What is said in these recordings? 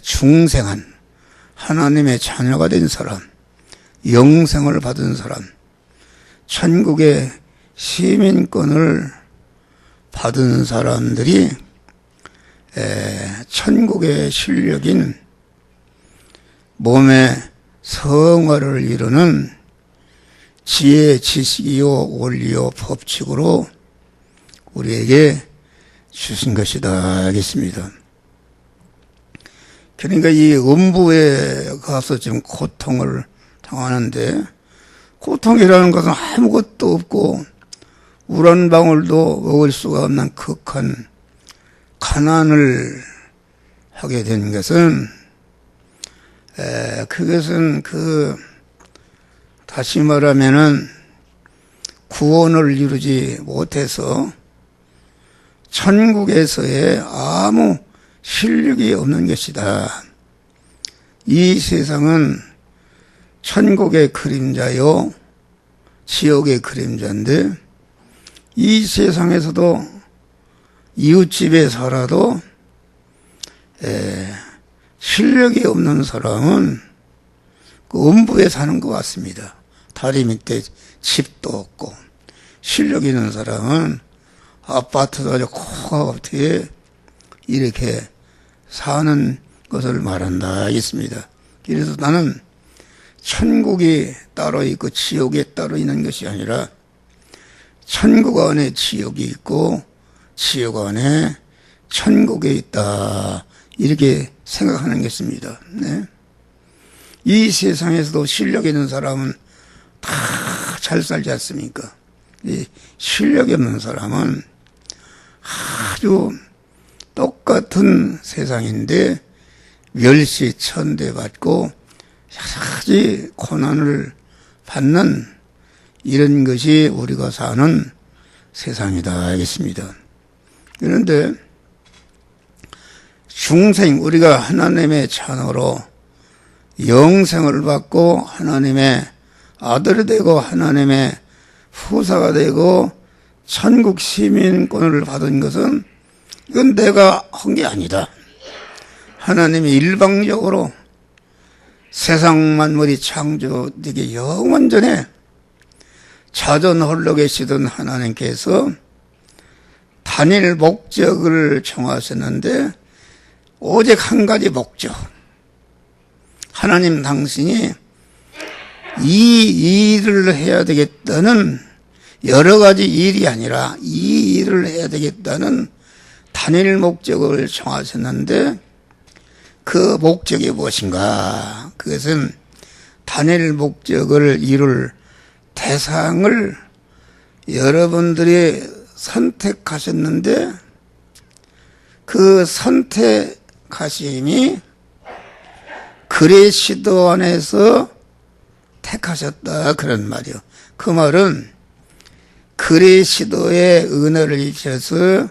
중생한 하나님의 자녀가 된 사람, 영생을 받은 사람, 천국의 시민권을 받은 사람들이 천국의 실력인 몸의 성화를 이루는 지혜, 지식이요, 원리요, 법칙으로 우리에게 주신 것이다 하겠습니다. 그러니까 이 음부에 가서 지금 고통을 당하는데, 고통이라는 것은 아무것도 없고 물 한 방울도 먹을 수가 없는 극한 가난을 하게 된 것은, 그것은 다시 말하면은 구원을 이루지 못해서 천국에서의 아무 실력이 없는 것이다. 이 세상은 천국의 그림자요, 지옥의 그림자인데, 이 세상에서도 이웃집에 살아도 실력이 없는 사람은 그 음부에 사는 것 같습니다. 다리 밑에 집도 없고, 실력 있는 사람은 아파트도 아주 코앞에 이렇게 사는 것을 말한다 하겠습니다. 그래서 나는 천국이 따로 있고 지옥이 따로 있는 것이 아니라 천국 안에 지옥이 있고 지옥 안에 천국에 있다, 이렇게 생각하는 것입니다. 네. 이 세상에서도 실력 있는 사람은 다 잘 살지 않습니까? 이 실력이 없는 사람은 아주 똑같은 세상인데 멸시 천대받고 여러 가지 고난을 받는 이런 것이 우리가 사는 세상이다 하겠습니다. 그런데 중생, 우리가 하나님의 자녀로 영생을 받고 하나님의 아들이 되고 하나님의 후사가 되고 천국 시민권을 받은 것은 이건 내가 한 게 아니다. 하나님이 일방적으로 세상 만물이 창조되기 영원 전에 자전 홀로 계시던 하나님께서 단일 목적을 정하셨는데 오직 한 가지 목적. 하나님 당신이 이 일을 해야 되겠다는, 여러 가지 일이 아니라 이 일을 해야 되겠다는 단일 목적을 정하셨는데 그 목적이 무엇인가? 그것은 단일 목적을 이룰 대상을 여러분들이 선택하셨는데 그 선택하심이 그리스도 안에서 택하셨다, 그런 말이요. 그 말은 그리스도의 은혜를 입혀서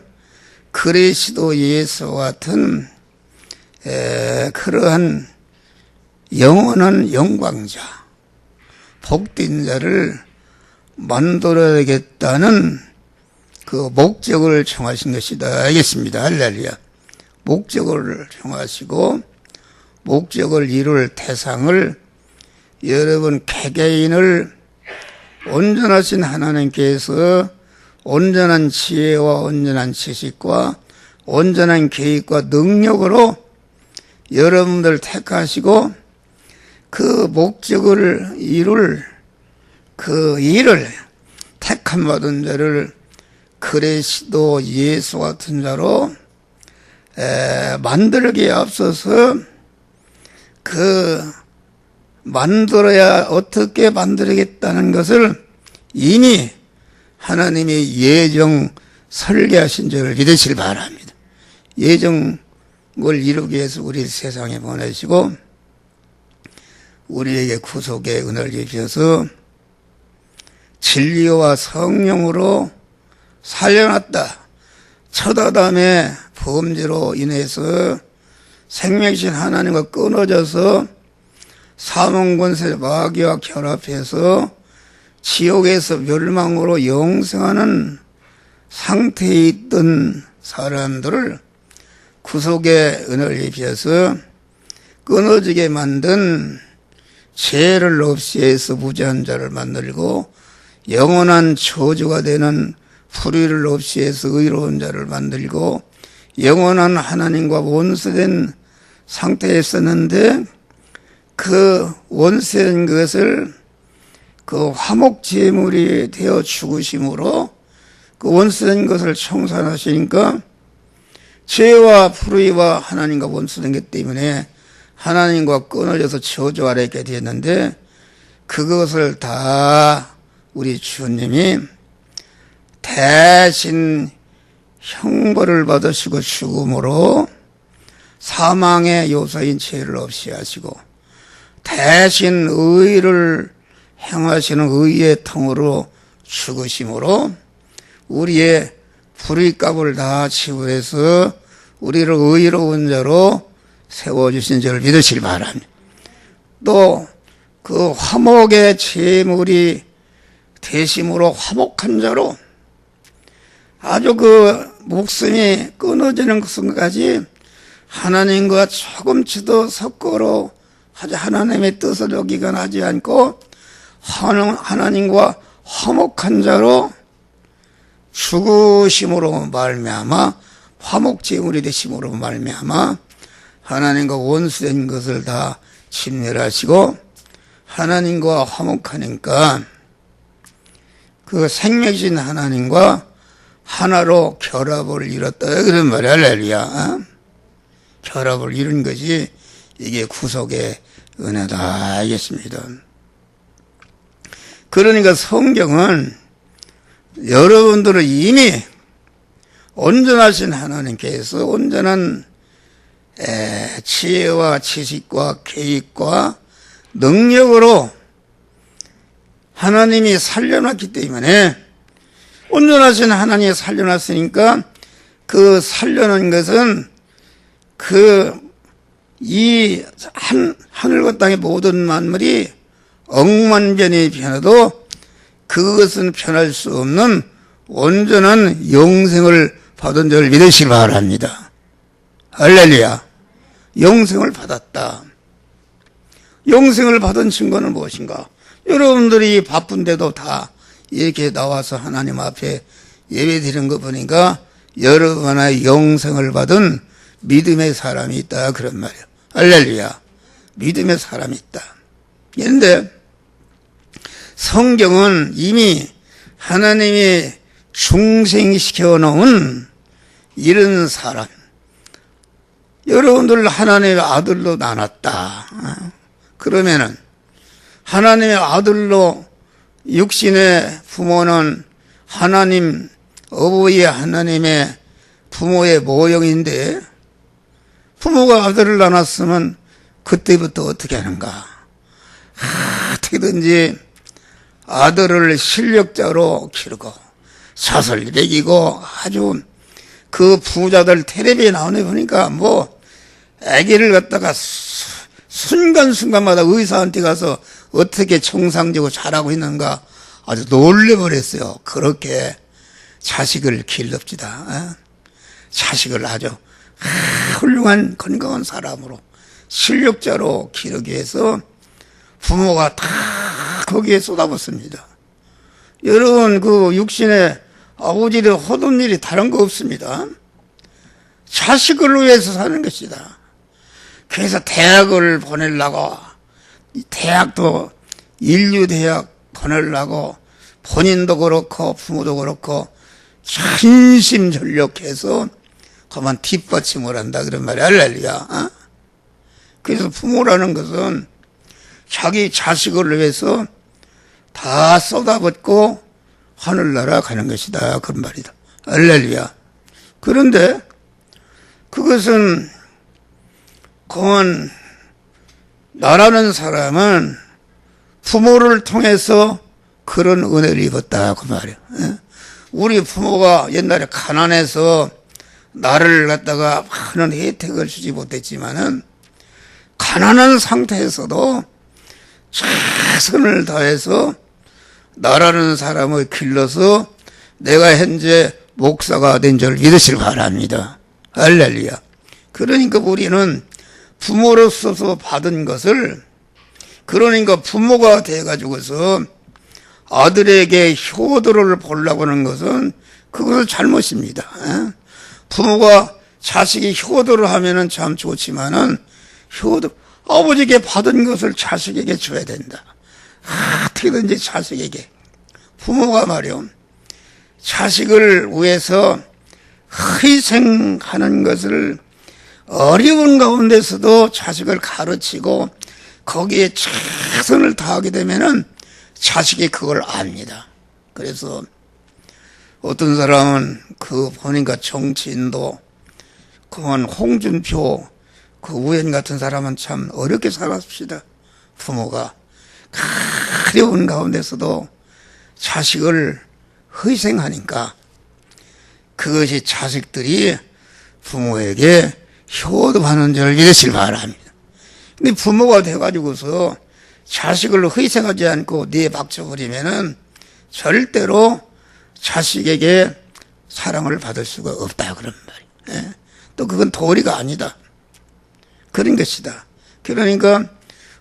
그리스도 예수와 같은 그러한 영원한 영광자, 복된 자를 만들어야겠다는 그 목적을 정하신 것이다 알겠습니다. 할렐루야. 목적을 정하시고 목적을 이룰 대상을 여러분 개개인을 온전하신 하나님께서 온전한 지혜와 온전한 지식과 온전한 계획과 능력으로 여러분들 택하시고 그 목적을 이룰 그 일을 택함 받은 자를 그리스도 예수 같은 자로 만들기에 앞서서 만들어야 어떻게 만들겠다는 것을 이미 하나님이 예정 설계하신 줄을 믿으시길 바랍니다. 예정을 이루기 위해서 우리 세상에 보내시고 우리에게 구속의 은혜를 주셔서 진리와 성령으로 살려놨다. 첫 아담의 범죄로 인해서 생명신 하나님과 끊어져서 사망권세 마귀와 결합해서 지옥에서 멸망으로 영생하는 상태에 있던 사람들을 구속의 은혜를 입혀서 끊어지게 만든 죄를 없이 해서 무죄한 자를 만들고 영원한 저주가 되는 불의를 없이 해서 의로운 자를 만들고 영원한 하나님과 원수된 상태에 있었는데 그 원수된 것을 그 화목제물이 되어 죽으심으로 그 원수된 것을 청산하시니까 죄와 불의와 하나님과 원수된 것 때문에 하나님과 끊어져서 저주 아래 있게 되었는데 그것을 다 우리 주님이 대신 형벌을 받으시고 죽음으로 사망의 요소인 죄를 없이 하시고 대신 의를 행하시는 의의 통으로 죽으심으로 우리의 불의값을 다 지불해서 우리를 의로운 자로 세워주신 줄을 믿으시기 바랍니다. 또 그 화목의 제물이 대심으로 화목한 자로 아주 그 목숨이 끊어지는 것까지 하나님과 조금치도 섞어로 하나님의 뜻을 어기거나 않고 하나님과 화목한 자로 죽으심으로 말미암아 화목제물이 되심으로 말미암아 하나님과 원수된 것을 다 진멸하시고 하나님과 화목하니까 그 생명이신 하나님과 하나로 결합을 이뤘다 그런 말이야. 할렐루야. 결합을 이룬 것이 이게 구속의 은혜다 알겠습니다. 그러니까 성경은 여러분들은 이미 온전하신 하나님께서 온전한 지혜와 지식과 계획과 능력으로 하나님이 살려놨기 때문에 온전하신 하나님이 살려놨으니까 그 살려놓은 것은 이 하늘과 땅의 모든 만물이 억만변이 변해도 그것은 변할 수 없는 온전한 영생을 받은 줄 믿으시기 바랍니다. 할렐루야. 영생을 받았다. 영생을 받은 증거는 무엇인가? 여러분들이 바쁜데도 다 이렇게 나와서 하나님 앞에 예배 드리는 거 보니까 여러분의 영생을 받은 믿음의 사람이 있다 그런 말이에요. 할렐루야. 믿음의 사람이 있다. 그런데 성경은 이미 하나님이 중생시켜 놓은 이런 사람, 여러분들 하나님의 아들로 나눴다. 그러면은 하나님의 아들로 육신의 부모는 하나님 어버이 하나님의 부모의 모형인데 부모가 아들을 낳았으면 그때부터 어떻게 하는가? 어떻게든지 아들을 실력자로 기르고 사설 먹이고 아주 그 부자들 텔레비에 나오네 보니까 뭐 아기를 갖다가 순간순간마다 의사한테 가서 어떻게 정상적으로 잘하고 있는가 아주 놀래버렸어요. 그렇게 자식을 길럽시다. 자식을 아주 훌륭한 건강한 사람으로 실력자로 기르기 위해서 부모가 다 거기에 쏟아붓습니다. 여러분 그 육신의 아버지를 허둔 일이 다른 거 없습니다. 자식을 위해서 사는 것이다. 그래서 대학을 보내려고 대학도 인류대학 보내려고 본인도 그렇고 부모도 그렇고 전심전력해서 그만 뒷받침을 한다 그런 말이야. 할렐루야. 그래서 부모라는 것은 자기 자식을 위해서 다 쏟아붓고 하늘나라 가는 것이다 그런 말이다. 할렐루야. 그런데 그것은 그건 나라는 사람은 부모를 통해서 그런 은혜를 입었다 그 말이야. 우리 부모가 옛날에 가난해서 나를 갖다가 많은 혜택을 주지 못했지만은 가난한 상태에서도 최선을 다해서 나라는 사람을 길러서 내가 현재 목사가 된 줄 믿으시기 바랍니다. 할렐루야. 그러니까 우리는 부모로서 받은 것을, 그러니까 부모가 돼가지고서 아들에게 효도를 보려고 하는 것은 그것은 잘못입니다. 부모가 자식이 효도를 하면은 참 좋지만은 아버지에게 받은 것을 자식에게 줘야 된다. 어떻게든지 자식에게. 부모가 말이요, 자식을 위해서 희생하는 것을 어려운 가운데서도 자식을 가르치고 거기에 최선을 다하게 되면은 자식이 그걸 압니다. 그래서 어떤 사람은 보니까 정치인도 그만 홍준표 의원 같은 사람은 참 어렵게 살았습니다. 부모가 어려운 가운데서도 자식을 희생하니까 그것이 자식들이 부모에게 효도하는 줄 믿으시기 바랍니다. 근데 부모가 돼가지고서 자식을 희생하지 않고 내박쳐버리면은 절대로 자식에게 사랑을 받을 수가 없다, 그런 말이에요. 또 그건 도리가 아니다, 그런 것이다. 그러니까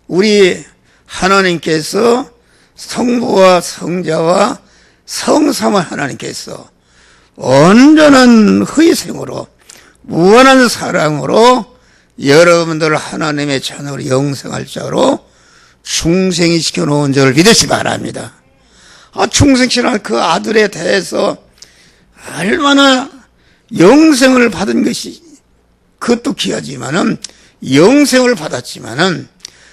우리 하나님께서 성부와 성자와 성삼위 하나님께서 온전한 희생으로 무한한 사랑으로 여러분들 하나님의 자녀를 영생할 자로 충생이 시켜놓은 줄 믿으시 바랍니다. 충생시라는 그 아들에 대해서 얼마나 영생을 받은 것이, 그것도 귀하지만은 영생을 받았지만은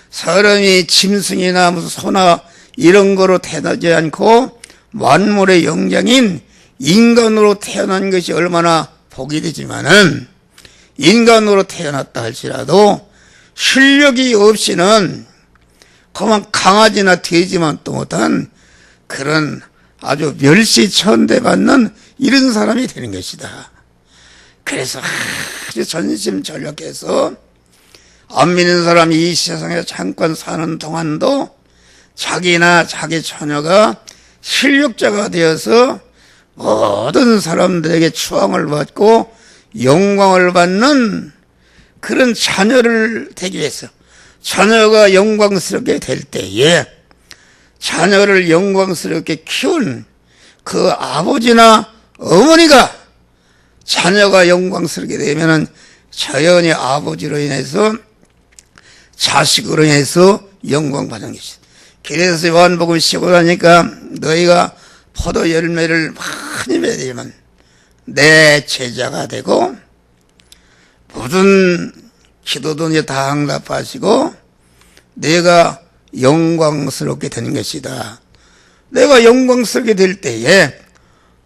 사람이 짐승이나 무슨 소나 이런 거로 태어나지 않고 만물의 영장인 인간으로 태어난 것이 얼마나 복이 되지만은 인간으로 태어났다 할지라도 실력이 없이는 그만 강아지나 돼지만 또 못한 그런 아주 멸시천대받는 이런 사람이 되는 것이다. 그래서 아주 전심전력해서 안 믿는 사람이 이 세상에 잠깐 사는 동안도 자기나 자기 처녀가 실력자가 되어서 모든 사람들에게 추앙을 받고 영광을 받는 그런 자녀를 되기 위해서, 자녀가 영광스럽게 될 때에 자녀를 영광스럽게 키운 그 아버지나 어머니가 자녀가 영광스럽게 되면은 자연히 아버지로 인해서 자식으로 인해서 영광받는 것이다. 그래서 요한복음 15장이니까 너희가 포도 열매를 많이 맺으면 내 제자가 되고 모든 기도도 이제 다 응답하시고 내가 영광스럽게 되는 것이다. 내가 영광스럽게 될 때에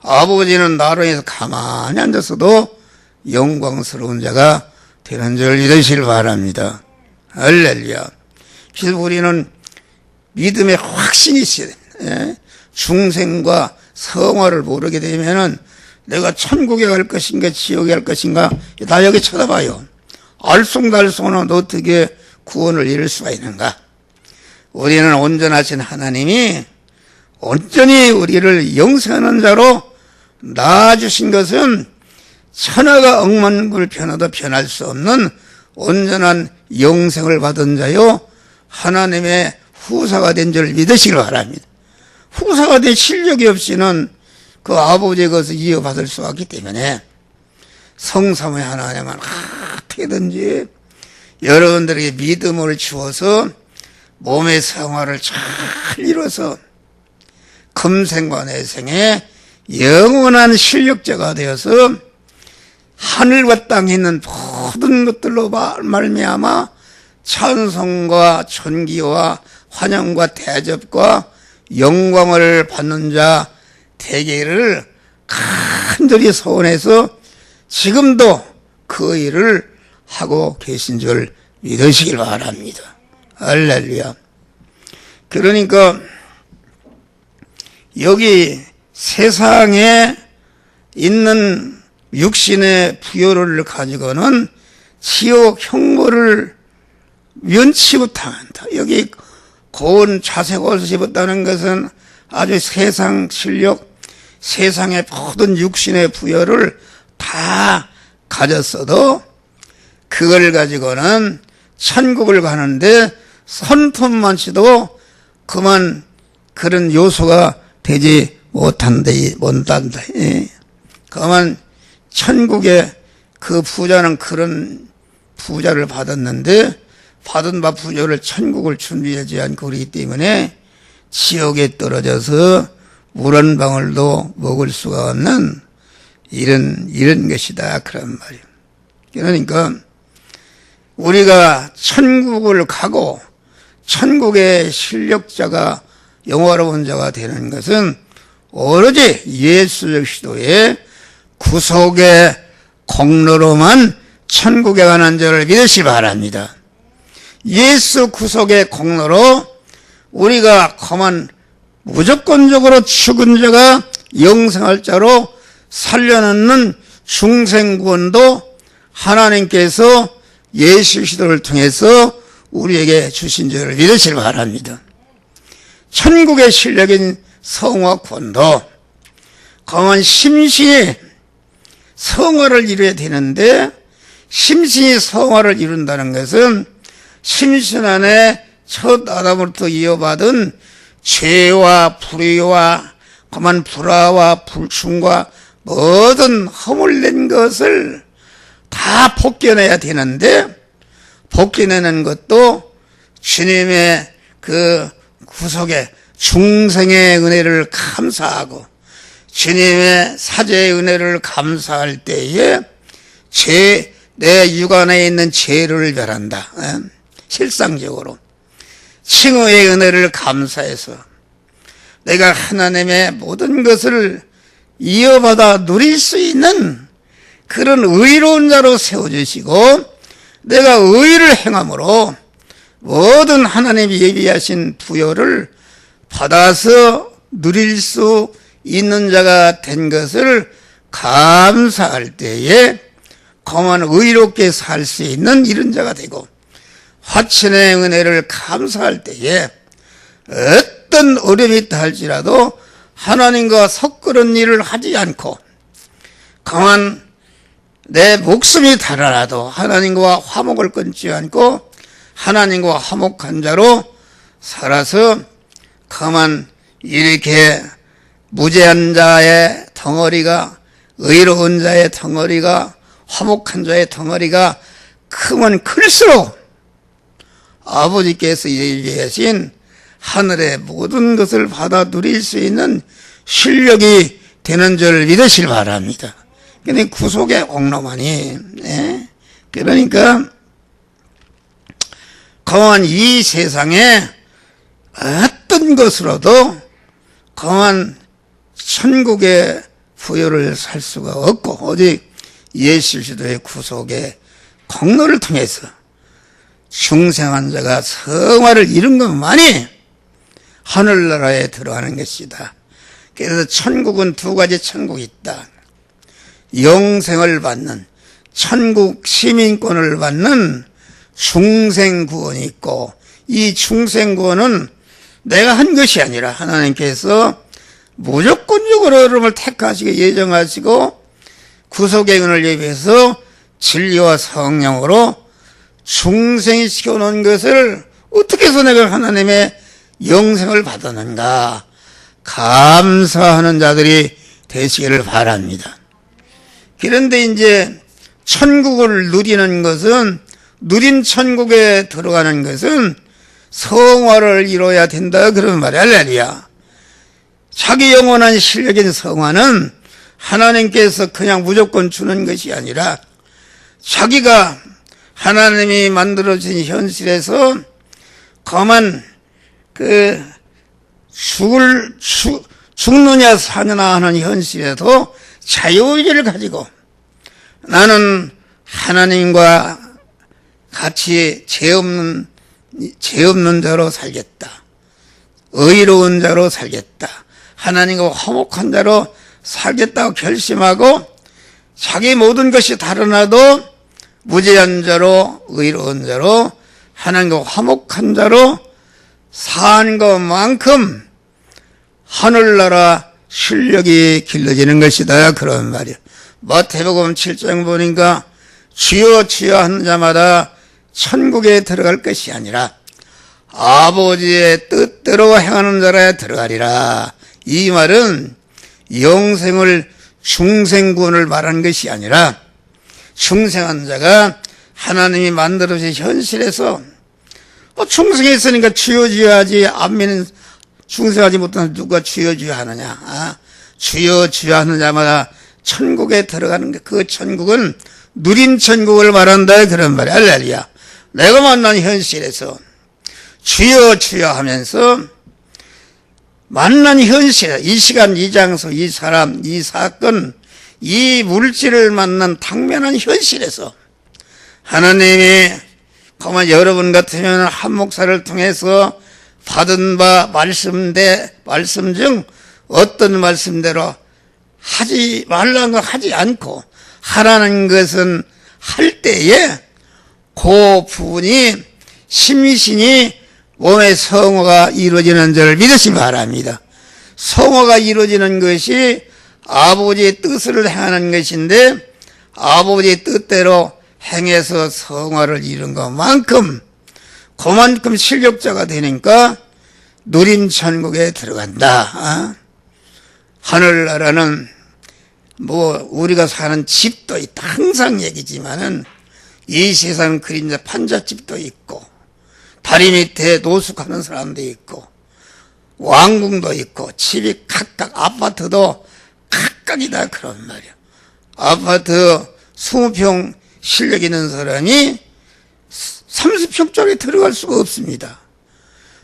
아버지는 나로 인해서 가만히 앉았어도 영광스러운 자가 되는 줄 믿으시길 바랍니다. 할렐루야. 그래서 우리는 믿음의 확신이 있어야 됩니다. 중생과 성화를 모르게 되면은 내가 천국에 갈 것인가 지옥에 갈 것인가 다 여기 쳐다봐요. 알쏭달쏭은 어떻게 구원을 이룰 수가 있는가. 우리는 온전하신 하나님이 온전히 우리를 영생하는 자로 낳아주신 것은 천하가 억만불 변화도 변할 수 없는 온전한 영생을 받은 자요 하나님의 후사가 된 줄 믿으시길 바랍니다. 후사가 된 실력이 없이는 그 아버지의 것을 이어받을 수 없기 때문에 성삼위 하나님은 어떻게든지 여러분들에게 믿음을 주어서 몸의 생활을 잘 이뤄서 금생과 내생에 영원한 실력자가 되어서 하늘과 땅에 있는 모든 것들로 말미암아 찬송과 존귀와 환영과 대접과 영광을 받는 자 되기를 간절히 소원해서 지금도 그 일을 하고 계신 줄 믿으시길 바랍니다. 할렐루야. 그러니까 여기 세상에 있는 육신의 부여를 가지고는 지옥 형벌을 면치 못한다. 여기 고운 자색옷을 입었다는 것은 아주 세상 실력, 세상의 모든 육신의 부여를 다 가졌어도 그걸 가지고는 천국을 가는데 손톱만치도 그만 그런 요소가 되지 못한다. 그만 천국에 그 부자는 그런 부자를 받았는데 받은 바 부자를 천국을 준비하지 않고 그러기 때문에 지옥에 떨어져서 물 한 방울도 먹을 수가 없는 이런 것이다. 그런 말이에요. 그러니까 우리가 천국을 가고 천국의 실력자가 영화로운 자가 되는 것은 오로지 예수적 시도의 구속의 공로로만 천국에 가는 자를 믿으시 바랍니다. 예수 구속의 공로로 우리가 그만 무조건적으로 죽은 자가 영생할 자로 살려놓는 중생구원도 하나님께서 예수 시도를 통해서 우리에게 주신 줄을 믿으시기 바랍니다. 천국의 실력인 성화구원도 그만 심신이 성화를 이루어야 되는데 심신이 성화를 이룬다는 것은 심신 안에 첫 아담으로부터 이어받은 죄와 불의와 그만 불화와 불충과 모든 허물낸 것을 다 벗겨내야 되는데 벗겨내는 것도 주님의 그 구속의 중생의 은혜를 감사하고 주님의 사죄의 은혜를 감사할 때에 내 육안에 있는 죄를 멸한다. 실상적으로 칭의의 은혜를 감사해서 내가 하나님의 모든 것을 이어받아 누릴 수 있는 그런 의로운 자로 세워주시고 내가 의를 행함으로 모든 하나님이 예비하신 부여를 받아서 누릴 수 있는 자가 된 것을 감사할 때에 그만 의롭게 살 수 있는 이런 자가 되고 화친의 은혜를 감사할 때에 어떤 어려움이 있다 할지라도 하나님과 섞으는 일을 하지 않고 그만 내 목숨이 달아나도 하나님과 화목을 끊지 않고 하나님과 화목한 자로 살아서 그만 이렇게 무죄한 자의 덩어리가 의로운 자의 덩어리가 화목한 자의 덩어리가 크면 클수록 아버지께서 예비하신 하늘의 모든 것을 받아 누릴 수 있는 실력이 되는 줄 믿으시길 바랍니다. 그러니까 구속의 공로만이 그러니까 그만 이 세상에 어떤 것으로도 그만 천국의 부여를 살 수가 없고 오직 예수 그리스도의 구속의 공로를 통해서 중생한 자가 성화를 이룬 것만이 하늘나라에 들어가는 것이다. 그래서 천국은 두 가지 천국이 있다. 영생을 받는 천국 시민권을 받는 중생구원이 있고 이 중생구원은 내가 한 것이 아니라 하나님께서 무조건적으로 여러분을 택하시고 예정하시고 구속의 은을 예비해서 진리와 성령으로 중생이 시켜놓은 것을 어떻게 해서 내가 하나님의 영생을 받았는가 감사하는 자들이 되시기를 바랍니다. 그런데 이제 천국을 누리는 것은 누린 천국에 들어가는 것은 성화를 이뤄야 된다 그런 말이야. 할렐루야. 자기 영원한 실력인 성화는 하나님께서 그냥 무조건 주는 것이 아니라 자기가 하나님이 만들어진 현실에서 그만 죽느냐 사느냐 하는 현실에도 자유의지를 가지고 나는 하나님과 같이 죄 없는 자로 살겠다. 의로운 자로 살겠다. 하나님과 화목한 자로 살겠다고 결심하고 자기 모든 것이 달아나도 무죄한 자로 의로운 자로 하나님과 화목한 자로 산 것만큼 하늘나라 실력이 길러지는 것이다 그런 말이야. 마태복음 7장 보니까 주여 주여 하는 자마다 천국에 들어갈 것이 아니라 아버지의 뜻대로 행하는 자라야 들어가리라. 이 말은 영생을 중생구원을 말하는 것이 아니라 중생한 자가 하나님이 만들어주신 현실에서 중생했으니까 주여 주여 하지 안 믿는 중생하지 못하는 누가 주여 주여 하느냐. 주여 주여 하는 자마다 천국에 들어가는 게 그 천국은 누린 천국을 말한다 그런 말이야. 할렐루야. 내가 만난 현실에서 주여 주여 하면서 만난 현실, 이 시간, 이 장소, 이 사람, 이 사건, 이 물질을 만난 당면한 현실에서 하나님이 가만 여러분 같으면 한 목사를 통해서 받은 바 말씀 중 어떤 말씀대로 하지 말라는 거 하지 않고 하라는 것은 할 때에 그 부분이 심신이 몸의 성화가 이루어지는 줄 믿으시기 바랍니다. 성화가 이루어지는 것이 아버지의 뜻을 행하는 것인데 아버지의 뜻대로 행해서 성화를 이룬 것만큼 그만큼 실력자가 되니까 누림천국에 들어간다. 하늘나라는 우리가 사는 집도 있다. 항상 얘기지만은 이 세상 그림자 판잣집도 있고 다리 밑에 노숙하는 사람도 있고 왕궁도 있고 집이 각각 아파트도 각각이다 그런 말이야. 아파트 20평 실력 있는 사람이 30평짜리 들어갈 수가 없습니다.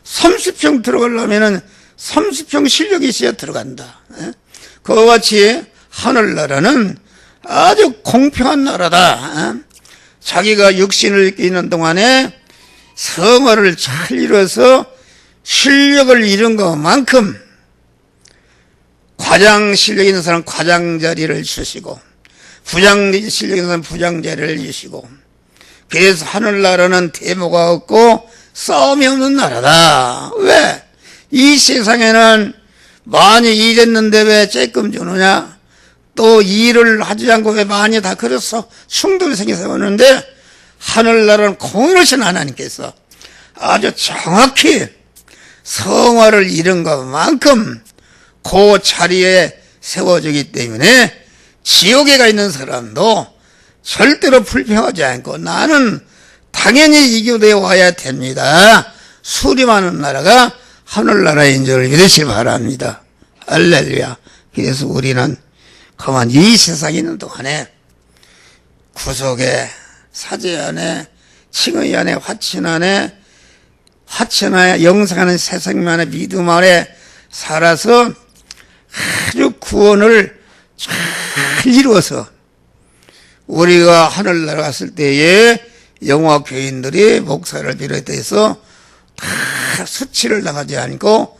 30평 들어가려면은 30평 실력이 있어야 들어간다. 그와 같이 하늘나라는 아주 공평한 나라다. 자기가 육신을 입고 있는 동안에 성화를 잘 이뤄서 실력을 이룬 것만큼 과장 실력 있는 사람 과장 자리를 주시고 부장 실력 있는 사람 부장 자리를 주시고 그래서 하늘나라는 대모가 없고 싸움이 없는 나라다. 왜? 이 세상에는 많이 일했는데 왜 쬐끔 주느냐? 또 일을 하지 않고 왜 많이 다 그래서 충돌이 생겨서 오는데 하늘나라는 공의로신 하나님께서 아주 정확히 성화를 이룬 것만큼 그 자리에 세워지기 때문에 지옥에 가 있는 사람도 절대로 불평하지 않고 나는 당연히 이교대에 와야 됩니다. 수림하는 나라가 하늘나라인 줄 믿으시기 바랍니다. 할렐루야. 그래서 우리는 그만 이 세상에 있는 동안에 구속에 사제 안에 칭의 안에 화친 안에 영생하는 세상만의 믿음 안에 살아서 아주 구원을 잘 이루어서 우리가 하늘나라 갔을 때에 영화 교인들이 목사를 비롯해서 다 수치를 당하지 않고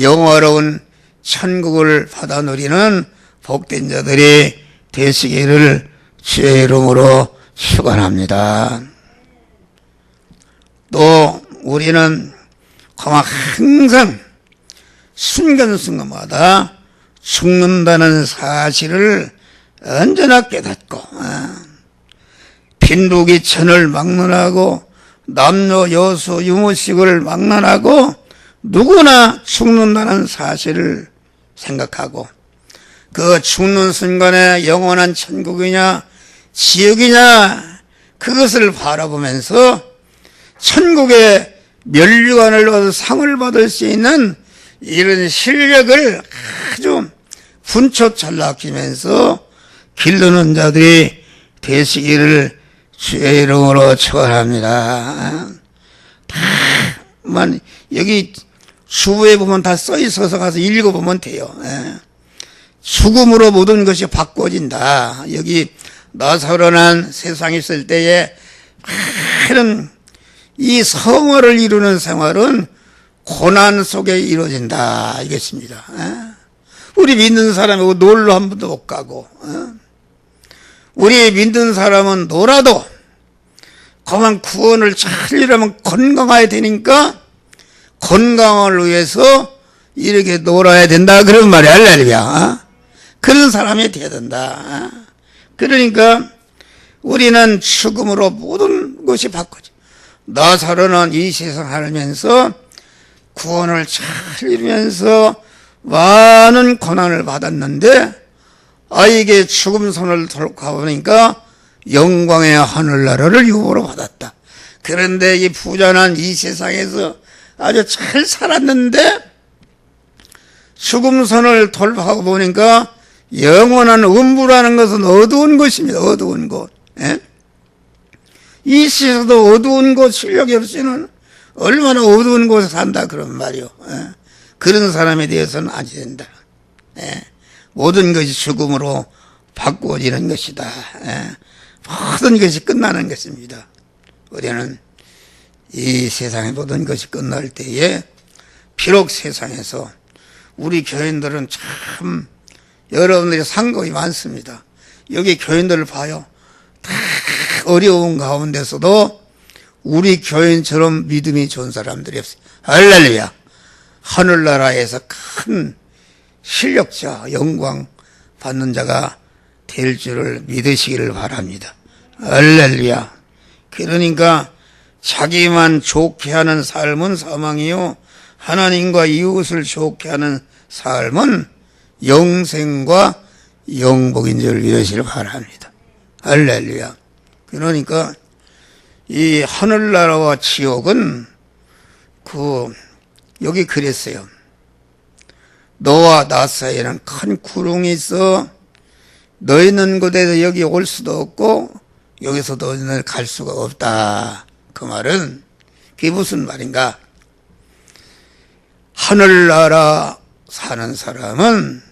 영화로운 천국을 받아 누리는 복된 자들이 되시기를 주의 이름으로 축원합니다. 또 우리는 항상 순간순간마다 죽는다는 사실을 언제나 깨닫고 빈부귀천을 막론하고 남녀 여소 유무식을 막론하고 누구나 죽는다는 사실을 생각하고 그 죽는 순간에 영원한 천국이냐 지옥이냐 그것을 바라보면서 천국의 면류관을 얻어 상을 받을 수 있는 이런 실력을 아주 분초잘 아끼면서 기르는 자들이 되시기를 주의 이름으로 축원합니다. 다만 여기 주부에 보면 다 써 있어서 가서 읽어보면 돼요. 죽음으로 모든 것이 바꿔진다. 여기 나사로난 세상에 있을 때에 이런 이 성화를 이루는 생활은 고난 속에 이루어진다 이겠습니다. 우리 믿는 사람이 놀러 한 번도 못 가고 우리 믿는 사람은 놀아도 그만 구원을 잘 이루면 건강해야 되니까 건강을 위해서 이렇게 놀아야 된다 그런 말이야. 할렐루야. 그런 사람이 돼야 된다. 그러니까 우리는 죽음으로 모든 것이 바꿔져. 나사로는 이 세상 살면서 구원을 잘 이루면서 많은 고난을 받았는데 아이에게 죽음 손을 가보니까 영광의 하늘나라를 유보로 받았다. 그런데 이 부자는 이 세상에서 아주 잘 살았는데 죽음 선을 돌파하고 보니까 영원한 음부라는 것은 어두운 것입니다. 어두운 곳. 예? 이 시에서도 어두운 곳 실력이 없이는 얼마나 어두운 곳에 산다 그런 말이요. 예? 그런 사람에 대해서는 안 된다. 예? 모든 것이 죽음으로 바꾸어지는 것이다. 예? 모든 것이 끝나는 것입니다. 우리는 이 세상의 모든 것이 끝날 때에 비록 세상에서 우리 교인들은 참 여러분들이 상급이 많습니다. 여기 교인들을 봐요. 다 어려운 가운데서도 우리 교인처럼 믿음이 좋은 사람들이 없어요. 할렐루야. 하늘나라에서 큰 실력자, 영광 받는 자가 될 줄을 믿으시기를 바랍니다. 할렐루야. 그러니까 자기만 좋게 하는 삶은 사망이요, 하나님과 이웃을 좋게 하는 삶은 영생과 영복인 줄 믿으시길 바랍니다. 할렐루야. 그러니까 이 하늘나라와 지옥은 여기 그랬어요. 너와 나 사이에는 큰 구렁이 있어. 너 있는 곳에서 여기 올 수도 없고 여기서 너희는 갈 수가 없다. 그 말은 그게 무슨 말인가? 하늘나라 사는 사람은,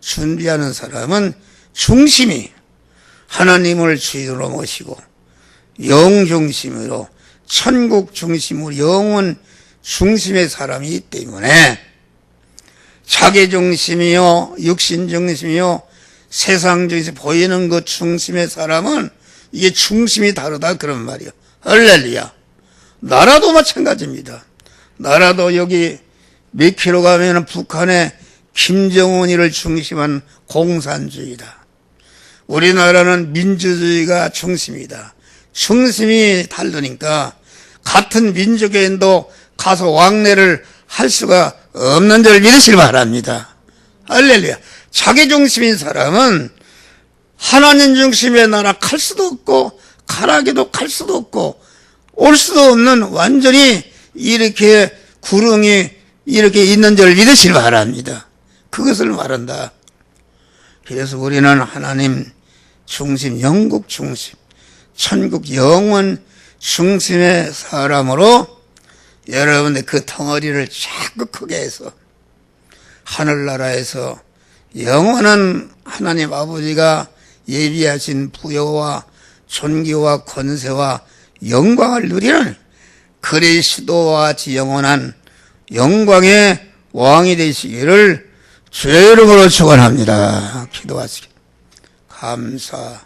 준비하는 사람은 중심이 하나님을 주인으로 모시고 영 중심으로, 천국 중심으로, 영원 중심의 사람이기 때문에 자기 중심이요, 육신 중심이요, 세상 중에서 보이는 것 중심의 사람은 이게 중심이 다르다 그런 말이에요. 할렐루야. 나라도 마찬가지입니다. 나라도 여기 몇 킬로 가면 북한의 김정은이를 중심한 공산주의다. 우리나라는 민주주의가 중심이다. 중심이 다르니까 같은 민족인도 가서 왕래를 할 수가 없는 줄 믿으시길 바랍니다. 할렐루야. 자기 중심인 사람은 하나님 중심의 나라 갈 수도 없고 가라게도 갈 수도 없고 올 수도 없는 완전히 이렇게 구렁이 이렇게 있는 줄 믿으시길 바랍니다. 그것을 말한다. 그래서 우리는 하나님 중심, 영국 중심, 천국 영원 중심의 사람으로 여러분들 그 덩어리를 자꾸 크게 해서 하늘나라에서 영원한 하나님 아버지가 예비하신 부여와 존귀와 권세와 영광을 누리는 그리스도와 같이 영원한 영광의 왕이 되시기를 주의 이름으로 축원합니다. 기도하시기 감사